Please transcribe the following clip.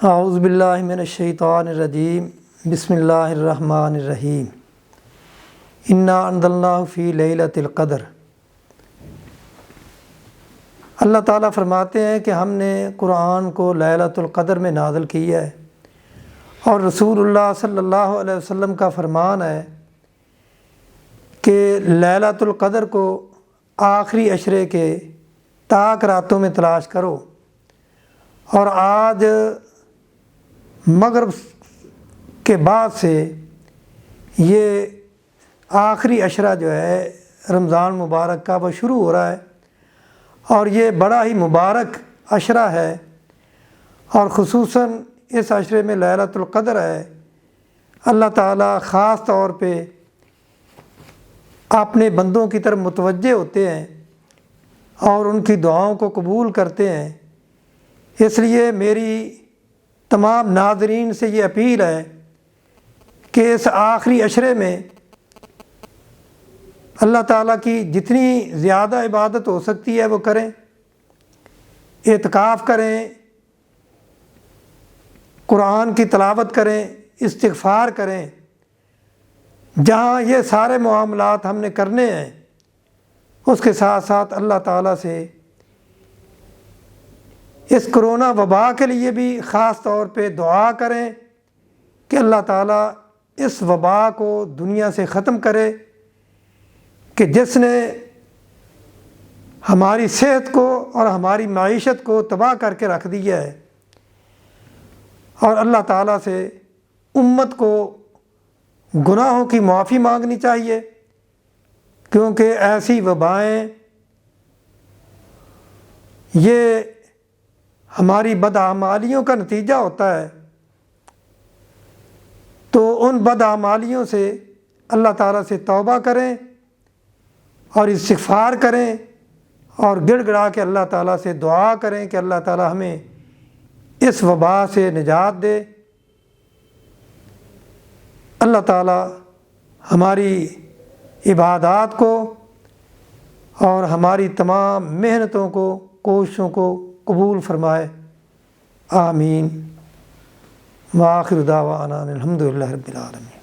اعوذ باللہ من الشیطان الرجیم بسم اللہ الرحمن الرحیم انا انزلناہ فی لیلۃ القدر۔ اللہ تعالیٰ فرماتے ہیں کہ ہم نے قرآن کو لیلۃ القدر میں نازل کیا ہے، اور رسول اللہ صلی اللہ علیہ وسلم کا فرمان ہے کہ لیلۃ القدر کو آخری عشرے کے طاق راتوں میں تلاش کرو، اور آج مغرب کے بعد سے یہ آخری عشرہ جو ہے رمضان مبارک کا وہ شروع ہو رہا ہے، اور یہ بڑا ہی مبارک عشرہ ہے، اور خصوصاً اس عشرے میں لیلۃ القدر ہے۔ اللہ تعالیٰ خاص طور پہ اپنے بندوں کی طرف متوجہ ہوتے ہیں اور ان کی دعاؤں کو قبول کرتے ہیں۔ اس لیے میری تمام ناظرین سے یہ اپیل ہے کہ اس آخری عشرے میں اللہ تعالیٰ کی جتنی زیادہ عبادت ہو سکتی ہے وہ کریں، اعتکاف کریں، قرآن کی تلاوت کریں، استغفار کریں۔ جہاں یہ سارے معاملات ہم نے کرنے ہیں، اس کے ساتھ ساتھ اللہ تعالیٰ سے اس کرونا وبا کے لیے بھی خاص طور پہ دعا کریں کہ اللہ تعالیٰ اس وبا کو دنیا سے ختم کرے، کہ جس نے ہماری صحت کو اور ہماری معیشت کو تباہ کر کے رکھ دیا ہے۔ اور اللہ تعالیٰ سے امت کو گناہوں کی معافی مانگنی چاہیے، کیونکہ ایسی وبائیں یہ ہماری بدعمالیوں کا نتیجہ ہوتا ہے، تو ان بدعمالیوں سے اللہ تعالیٰ سے توبہ کریں اور استغفار کریں، اور گڑ گڑا کے اللہ تعالیٰ سے دعا کریں کہ اللہ تعالیٰ ہمیں اس وبا سے نجات دے۔ اللہ تعالیٰ ہماری عبادات کو اور ہماری تمام محنتوں کو، کوششوں کو قبول فرمائے، آمین۔ وآخر دعوانا الحمد للہ رب العالمین۔